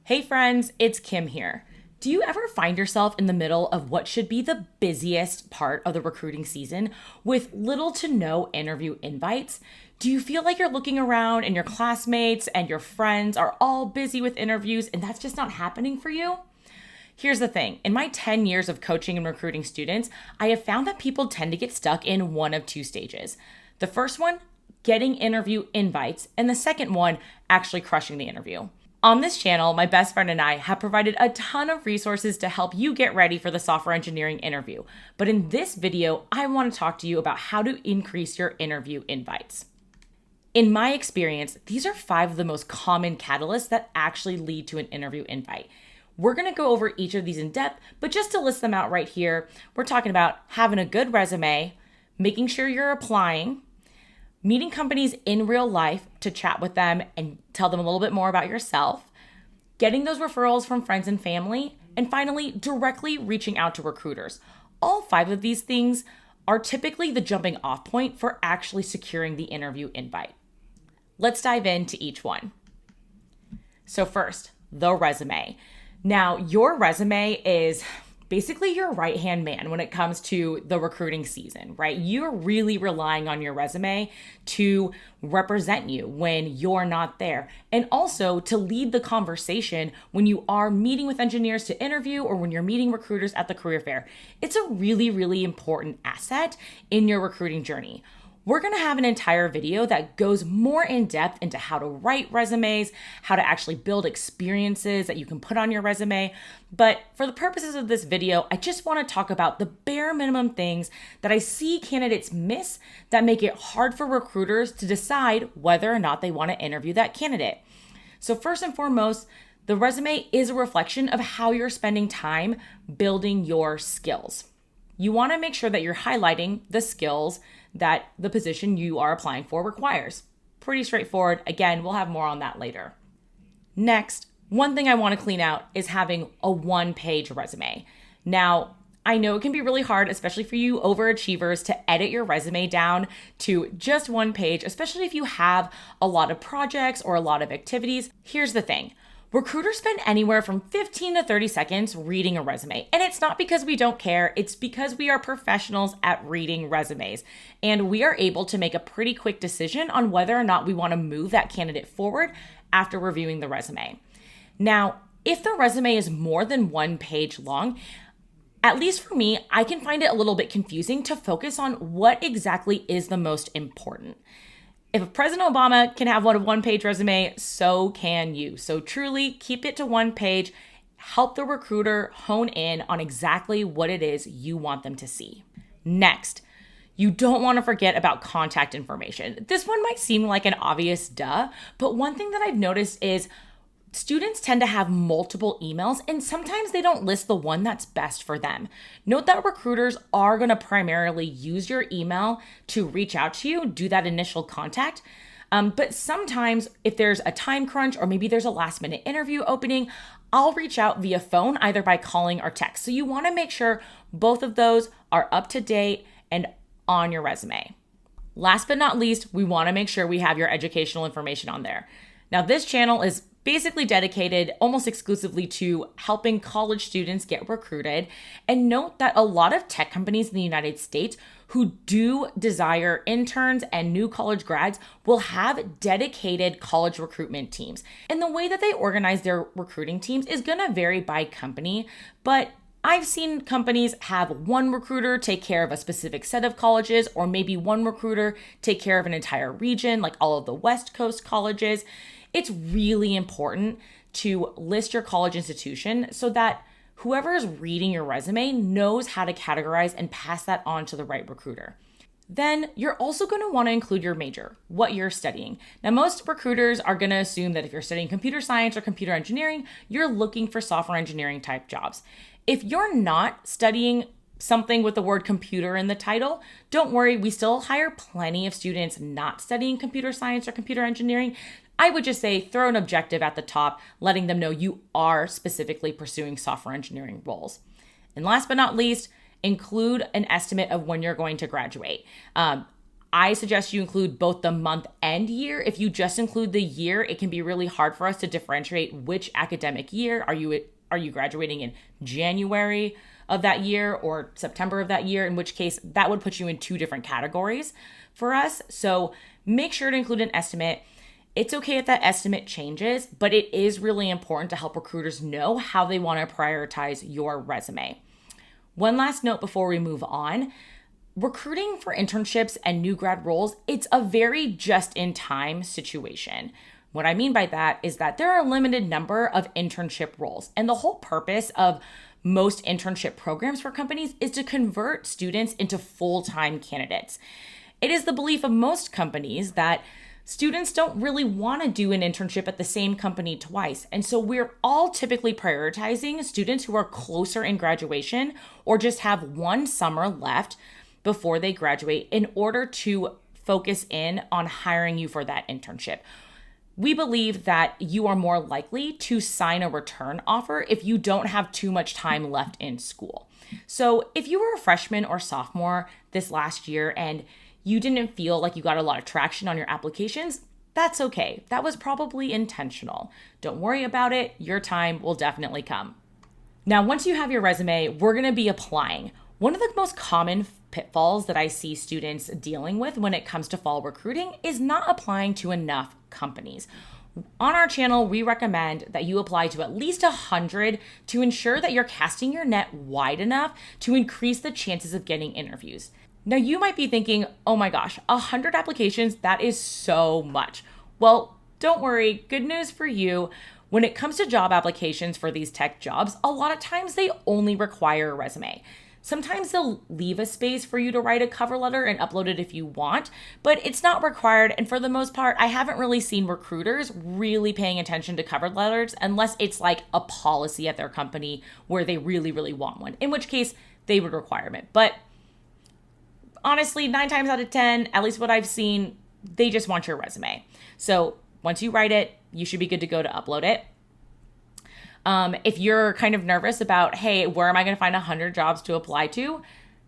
Hey friends, it's Kim here. Do you ever find yourself in the middle of what should be the busiest part of the recruiting season with little to no interview invites? Do you feel like you're looking around and your classmates and your friends are all busy with interviews and that's just not happening for you? Here's the thing. In my 10 years of coaching and recruiting students, I have found that people tend to get stuck in one of two stages. The first one, getting interview invites, and the second one, actually crushing the interview. On this channel, my best friend and I have provided a ton of resources to help you get ready for the software engineering interview. But in this video, I want to talk to you about how to increase your interview invites. In my experience, these are 5 of the most common catalysts that actually lead to an interview invite. We're going to go over each of these in depth, but just to list them out right here, we're talking about having a good resume, making sure you're applying, meeting companies in real life to chat with them and tell them a little bit more about yourself, getting those referrals from friends and family, and finally, directly reaching out to recruiters. All 5 of these things are typically the jumping off point for actually securing the interview invite. Let's dive into each one. So first, the resume. Now, your resume is basically your right-hand man when it comes to the recruiting season, right? You're really relying on your resume to represent you when you're not there, and also to lead the conversation when you are meeting with engineers to interview or when you're meeting recruiters at the career fair. It's a really, really important asset in your recruiting journey. We're going to have an entire video that goes more in depth into how to write resumes, how to actually build experiences that you can put on your resume. But for the purposes of this video, I just want to talk about the bare minimum things that I see candidates miss that make it hard for recruiters to decide whether or not they want to interview that candidate. So first and foremost, the resume is a reflection of how you're spending time building your skills. You want to make sure that you're highlighting the skills that the position you are applying for requires. Pretty straightforward. Again, we'll have more on that later. Next, one thing I want to clean out is having a 1-page resume. Now, I know it can be really hard, especially for you overachievers, to edit your resume down to just 1 page, especially if you have a lot of projects or a lot of activities. Here's the thing. Recruiters spend anywhere from 15 to 30 seconds reading a resume. And it's not because we don't care, it's because we are professionals at reading resumes. And we are able to make a pretty quick decision on whether or not we want to move that candidate forward after reviewing the resume. Now, if the resume is more than 1 page long, at least for me, I can find it a little bit confusing to focus on what exactly is the most important. If President Obama can have a 1-page resume, so can you. So truly keep it to 1 page. Help the recruiter hone in on exactly what it is you want them to see. Next, you don't want to forget about contact information. This one might seem like an obvious duh, but one thing that I've noticed is students tend to have multiple emails and sometimes they don't list the one that's best for them. Note that recruiters are going to primarily use your email to reach out to you, do that initial contact. But sometimes if there's a time crunch or maybe there's a last minute interview opening, I'll reach out via phone, either by calling or text. So you want to make sure both of those are up to date and on your resume. Last but not least, we want to make sure we have your educational information on there. Now, this channel is basically dedicated almost exclusively to helping college students get recruited. And note that a lot of tech companies in the United States who do desire interns and new college grads will have dedicated college recruitment teams. And the way that they organize their recruiting teams is going to vary by company, but I've seen companies have one recruiter take care of a specific set of colleges, or maybe one recruiter take care of an entire region, like all of the West Coast colleges. It's really important to list your college institution so that whoever is reading your resume knows how to categorize and pass that on to the right recruiter. Then you're also going to want to include your major, what you're studying. Now, most recruiters are going to assume that if you're studying computer science or computer engineering, you're looking for software engineering type jobs. If you're not studying something with the word computer in the title, don't worry, we still hire plenty of students not studying computer science or computer engineering. I would just say throw an objective at the top, letting them know you are specifically pursuing software engineering roles. And last but not least, include an estimate of when you're going to graduate. I suggest you include both the month and year. If you just include the year, it can be really hard for us to differentiate which academic year. Are you graduating in January of that year or September of that year? In which case, that would put you in two different categories for us. So make sure to include an estimate. It's okay if that estimate changes, but it is really important to help recruiters know how they want to prioritize your resume. One last note before we move on. Recruiting for internships and new grad roles, it's a very just-in-time situation. What I mean by that is that there are a limited number of internship roles, and the whole purpose of most internship programs for companies is to convert students into full-time candidates. It is the belief of most companies that students don't really want to do an internship at the same company twice. And so we're all typically prioritizing students who are closer in graduation or just have one summer left before they graduate in order to focus in on hiring you for that internship. We believe that you are more likely to sign a return offer if you don't have too much time left in school. So if you were a freshman or sophomore this last year and you didn't feel like you got a lot of traction on your applications, that's okay. That was probably intentional. Don't worry about it. Your time will definitely come. Now, once you have your resume, we're going to be applying. One of the most common pitfalls that I see students dealing with when it comes to fall recruiting is not applying to enough companies. On our channel, we recommend that you apply to at least 100 to ensure that you're casting your net wide enough to increase the chances of getting interviews. Now, you might be thinking, oh my gosh, 100 applications, that is so much. Well, don't worry, good news for you. When it comes to job applications for these tech jobs, a lot of times they only require a resume. Sometimes they'll leave a space for you to write a cover letter and upload it if you want, but it's not required. And for the most part, I haven't really seen recruiters really paying attention to cover letters unless it's like a policy at their company where they really, really want one, in which case they would require it. But honestly, 9 times out of 10, at least what I've seen, they just want your resume. So once you write it, you should be good to go to upload it. If you're kind of nervous about, hey, where am I going to find 100 jobs to apply to?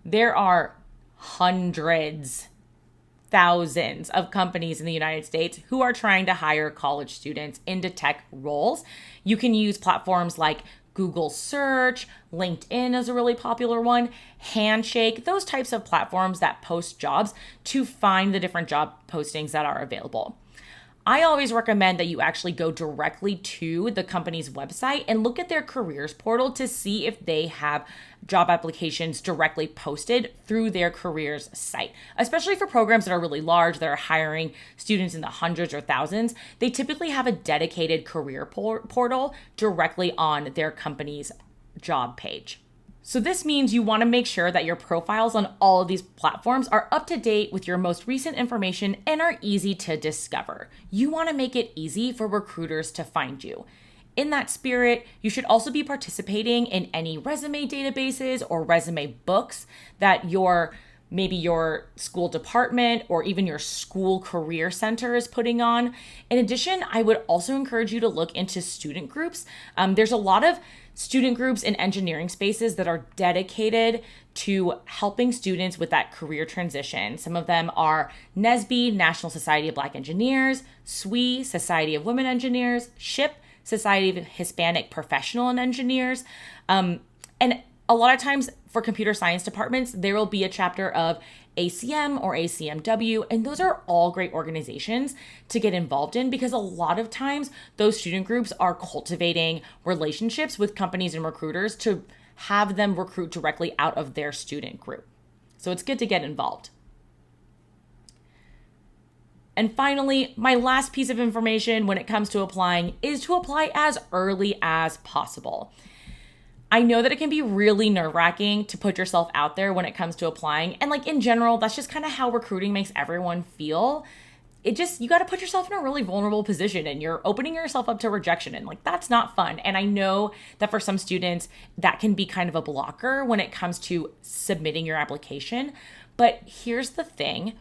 There are hundreds, thousands of companies in the United States who are trying to hire college students into tech roles. You can use platforms like Google Search, LinkedIn is a really popular one, Handshake, those types of platforms that post jobs to find the different job postings that are available. I always recommend that you actually go directly to the company's website and look at their careers portal to see if they have job applications directly posted through their careers site. Especially for programs that are really large, that are hiring students in the hundreds or thousands, they typically have a dedicated career portal directly on their company's job page. So this means you want to make sure that your profiles on all of these platforms are up to date with your most recent information and are easy to discover. You want to make it easy for recruiters to find you. In that spirit, you should also be participating in any resume databases or resume books that maybe your school department or even your school career center is putting on. In addition, I would also encourage you to look into student groups. There's a lot of student groups in engineering spaces that are dedicated to helping students with that career transition. Some of them are NSBE, National Society of Black Engineers, SWE, Society of Women Engineers, SHIP, Society of Hispanic Professional and Engineers. And a lot of times for computer science departments, there will be a chapter of ACM or ACMW, and those are all great organizations to get involved in because a lot of times those student groups are cultivating relationships with companies and recruiters to have them recruit directly out of their student group. So it's good to get involved. And finally, my last piece of information when it comes to applying is to apply as early as possible. I know that it can be really nerve-wracking to put yourself out there when it comes to applying. And like in general, that's just kind of how recruiting makes everyone feel. You got to put yourself in a really vulnerable position and you're opening yourself up to rejection. And like, that's not fun. And I know that for some students, that can be kind of a blocker when it comes to submitting your application. But here's the thing.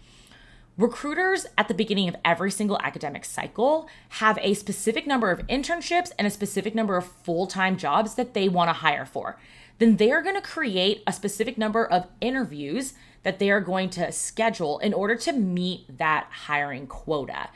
Recruiters at the beginning of every single academic cycle have a specific number of internships and a specific number of full-time jobs that they want to hire for. then they're going to create a specific number of interviews that they are going to schedule in order to meet that hiring quota.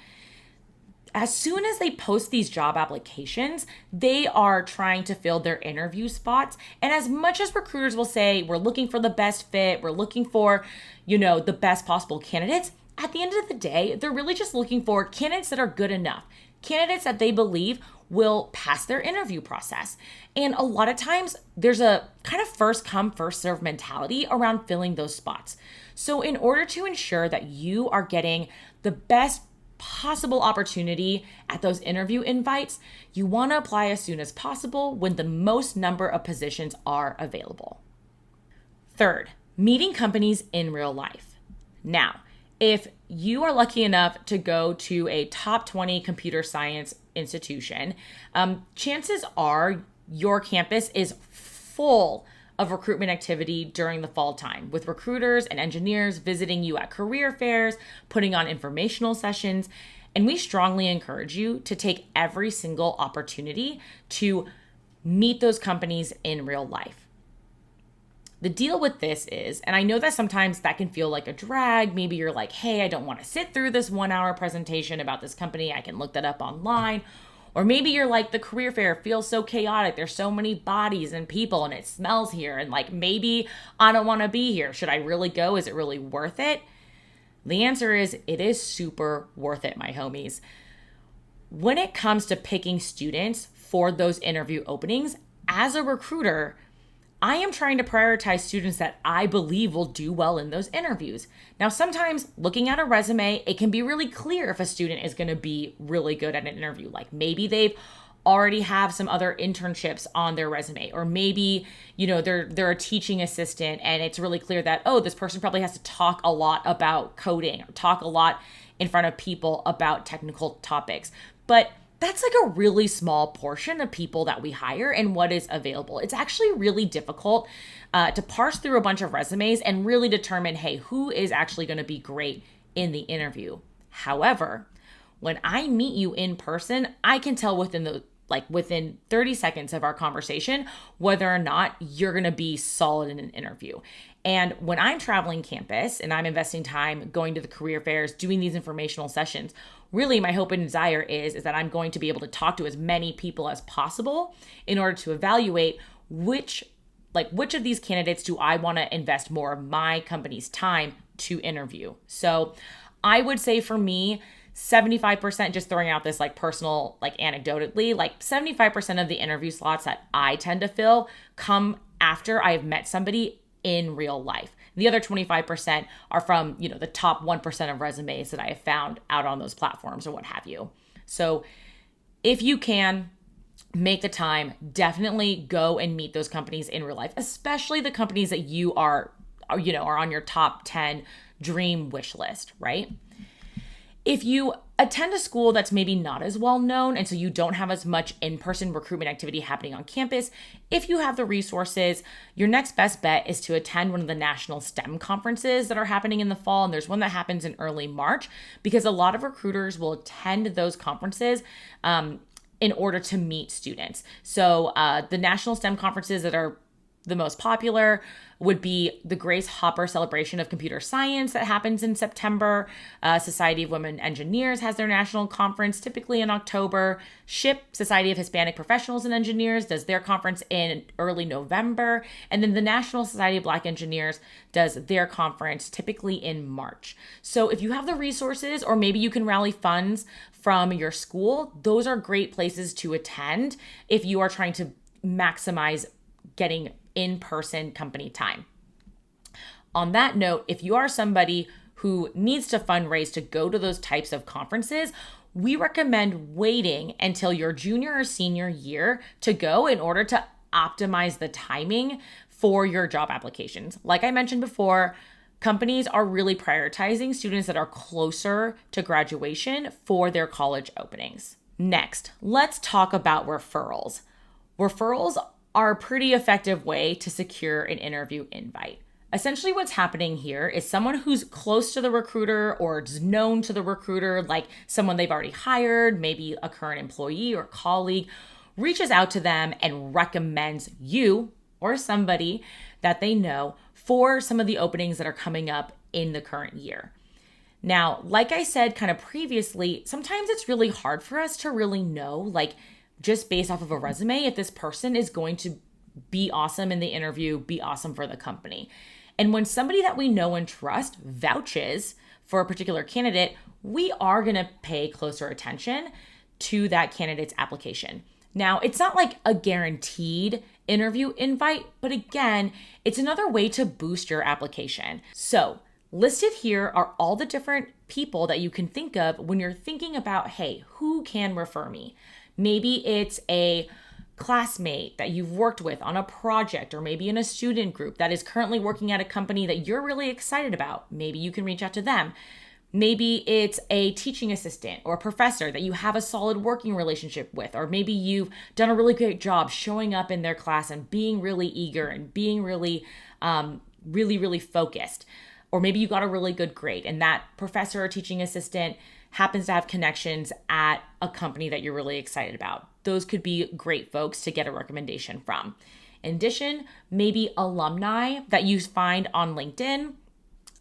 As soon as they post these job applications, they are trying to fill their interview spots. And as much as recruiters will say, we're looking for the best fit, we're looking for, the best possible candidates, at the end of the day, they're really just looking for candidates that are good enough, candidates that they believe will pass their interview process. And a lot of times there's a kind of first come, first serve mentality around filling those spots. So in order to ensure that you are getting the best possible opportunity at those interview invites, you want to apply as soon as possible when the most number of positions are available. Third, meeting companies in real life. Now, if you are lucky enough to go to a top 20 computer science institution, chances are your campus is full of recruitment activity during the fall time, with recruiters and engineers visiting you at career fairs, putting on informational sessions. And we strongly encourage you to take every single opportunity to meet those companies in real life. The deal with this is, and I know that sometimes that can feel like a drag. Maybe you're like, hey, I don't want to sit through this 1 hour presentation about this company. I can look that up online. Or maybe you're like, the career fair feels so chaotic. There's so many bodies and people and it smells here. And like, maybe I don't want to be here. Should I really go? Is it really worth it? The answer is, it is super worth it, my homies. When it comes to picking students for those interview openings, as a recruiter, I am trying to prioritize students that I believe will do well in those interviews. Now, sometimes looking at a resume, it can be really clear if a student is going to be really good at an interview. Like maybe they've already have some other internships on their resume, or maybe, they're a teaching assistant and it's really clear that, oh, this person probably has to talk a lot about coding or talk a lot in front of people about technical topics. But that's like a really small portion of people that we hire and what is available. It's actually really difficult to parse through a bunch of resumes and really determine, hey, who is actually going to be great in the interview. However, when I meet you in person, I can tell within 30 seconds of our conversation whether or not you're going to be solid in an interview. And when I'm traveling campus and I'm investing time going to the career fairs, doing these informational sessions, really my hope and desire is that I'm going to be able to talk to as many people as possible in order to evaluate which of these candidates do I want to invest more of my company's time to interview. So I would say for me, 75%, just throwing out this personal, anecdotally, 75% of the interview slots that I tend to fill come after I've met somebody in real life. The other 25% are from, the top 1% of resumes that I have found out on those platforms or what have you. So if you can make the time, definitely go and meet those companies in real life, especially the companies that you are on your top 10 dream wish list, right? If you attend a school that's maybe not as well known, and so you don't have as much in-person recruitment activity happening on campus, if you have the resources, your next best bet is to attend one of the national STEM conferences that are happening in the fall. And there's one that happens in early March, because a lot of recruiters will attend those conferences in order to meet students. So the national STEM conferences that are the most popular would be the Grace Hopper Celebration of Computer Science that happens in September. Society of Women Engineers has their national conference typically in October. SHIP, Society of Hispanic Professionals and Engineers, does their conference in early November. And then the National Society of Black Engineers does their conference typically in March. So if you have the resources, or maybe you can rally funds from your school, those are great places to attend if you are trying to maximize getting in-person company time. On that note, if you are somebody who needs to fundraise to go to those types of conferences, we recommend waiting until your junior or senior year to go in order to optimize the timing for your job applications. Like I mentioned before, companies are really prioritizing students that are closer to graduation for their college openings. Next, let's talk about referrals. Referrals are a pretty effective way to secure an interview invite. Essentially what's happening here is someone who's close to the recruiter or is known to the recruiter, like someone they've already hired, maybe a current employee or colleague, reaches out to them and recommends you or somebody that they know for some of the openings that are coming up in the current year. Now, like I said kind of previously, sometimes it's really hard for us to really know, like just based off of a resume, if this person is going to be awesome in the interview, be awesome for the company. And when somebody that we know and trust vouches for a particular candidate, we are going to pay closer attention to that candidate's application. Now, it's not like a guaranteed interview invite, but again, it's another way to boost your application. So listed here are all the different people that you can think of when you're thinking about, hey, who can refer me? Maybe it's a classmate that you've worked with on a project, or maybe in a student group that is currently working at a company that you're really excited about. Maybe you can reach out to them. Maybe it's a teaching assistant or a professor that you have a solid working relationship with, or maybe you've done a really great job showing up in their class and being really eager and being really focused. Or maybe you got a really good grade and that professor or teaching assistant happens to have connections at a company that you're really excited about. Those could be great folks to get a recommendation from. In addition, maybe alumni that you find on LinkedIn.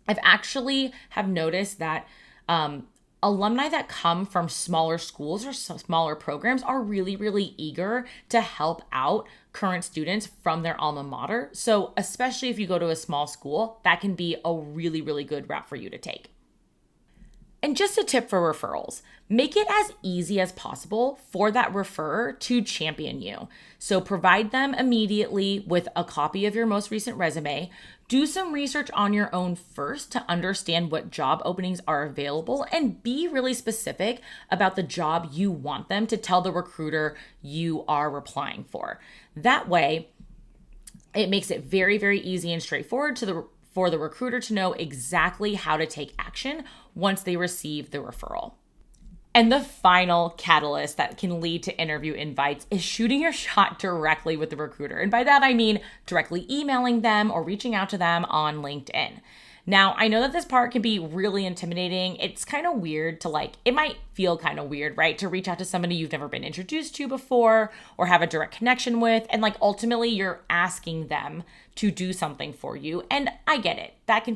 I've actually have noticed that alumni that come from smaller schools or smaller programs are really, really eager to help out current students from their alma mater. So especially if you go to a small school, that can be a really, really good route for you to take. And just a tip for referrals, make it as easy as possible for that referrer to champion you. So provide them immediately with a copy of your most recent resume. Do some research on your own first to understand what job openings are available, and be really specific about the job you want them to tell the recruiter you are applying for. That way, it makes it very, very easy and straightforward for the recruiter to know exactly how to take action once they receive the referral. And the final catalyst that can lead to interview invites is shooting your shot directly with the recruiter. And by that, I mean directly emailing them or reaching out to them on LinkedIn. Now, I know that this part can be really intimidating. It's kind of weird it might feel kind of weird, right? To reach out to somebody you've never been introduced to before or have a direct connection with. And ultimately you're asking them to do something for you. And I get it. That can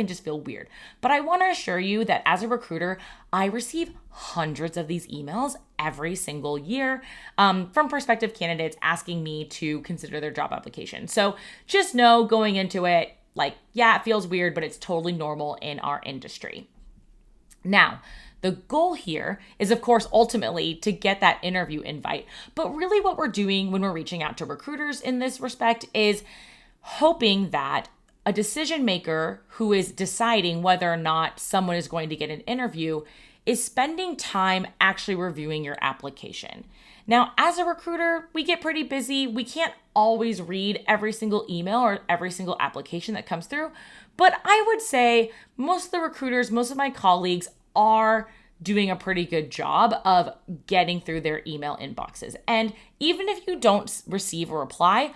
just feel weird. But I want to assure you that as a recruiter, I receive hundreds of these emails every single year from prospective candidates asking me to consider their job application. So just know going into it, it feels weird, but it's totally normal in our industry. Now, the goal here is, of course, ultimately to get that interview invite. But really what we're doing when we're reaching out to recruiters in this respect is hoping that a decision maker who is deciding whether or not someone is going to get an interview is spending time actually reviewing your application. Now, as a recruiter, we get pretty busy. We can't always read every single email or every single application that comes through. But I would say most of the recruiters, most of my colleagues are doing a pretty good job of getting through their email inboxes. And even if you don't receive a reply,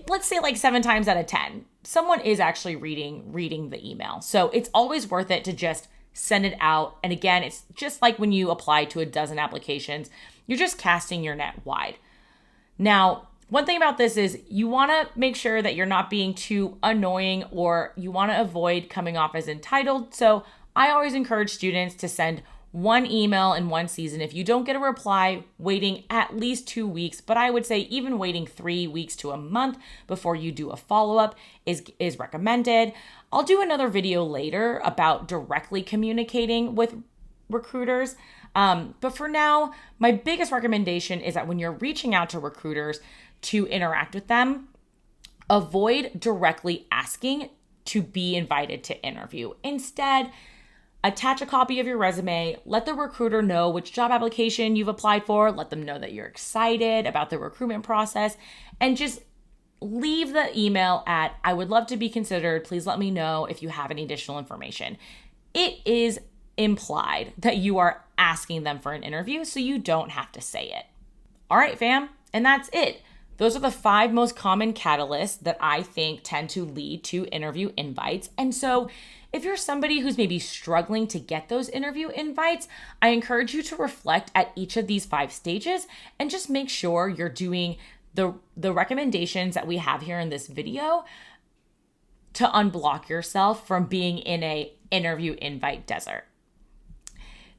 let's say 7 times out of 10, someone is actually reading the email. So it's always worth it to just send it out. And again, it's just like when you apply to a dozen applications, you're just casting your net wide. Now, one thing about this is you want to make sure that you're not being too annoying, or you want to avoid coming off as entitled. So I always encourage students to send one email in one season. If you don't get a reply, waiting at least 2 weeks, but I would say even waiting 3 weeks to a month before you do a follow-up is recommended. I'll do another video later about directly communicating with recruiters. But for now, my biggest recommendation is that when you're reaching out to recruiters to interact with them, avoid directly asking to be invited to interview. Instead, attach a copy of your resume, let the recruiter know which job application you've applied for, let them know that you're excited about the recruitment process, and just leave the email at, I would love to be considered. Please let me know if you have any additional information. It is implied that you are asking them for an interview, so you don't have to say it. All right, fam, and that's it. Those are the 5 most common catalysts that I think tend to lead to interview invites. And so if you're somebody who's maybe struggling to get those interview invites, I encourage you to reflect at each of these 5 stages and just make sure you're doing the recommendations that we have here in this video to unblock yourself from being in a interview invite desert.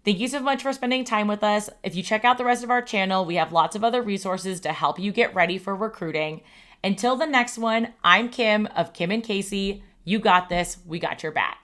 Thank you so much for spending time with us. If you check out the rest of our channel, we have lots of other resources to help you get ready for recruiting. Until the next one, I'm Kim of Kim and Casey. You got this. We got your back.